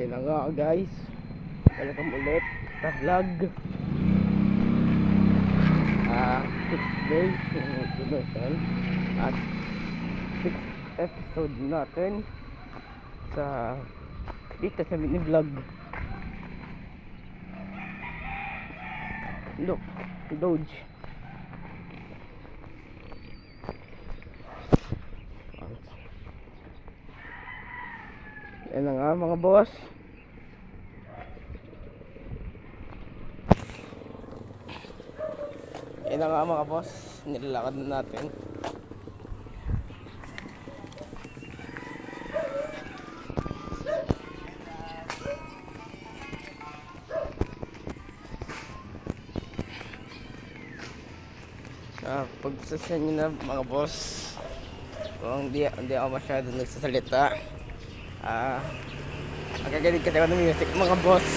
Ayun na nga guys, welcome ulit sa vlog. 6th day natin at 6th episode natin sa dito sa mini vlog. Look, Dodge. Yan na nga mga boss. Yan na nga mga boss, nilalakad na natin. Pagsasan nyo na mga boss, kung hindi ako masyado nagsasalita, magagaling kasi ako ng music mga boss.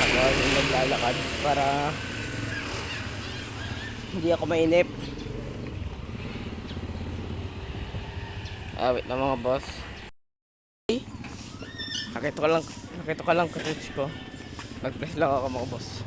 Ako yung naglalakad para hindi ako mainip. Wait na mga boss. Nakita ko lang coach ko. Nag-press lang ako mga boss.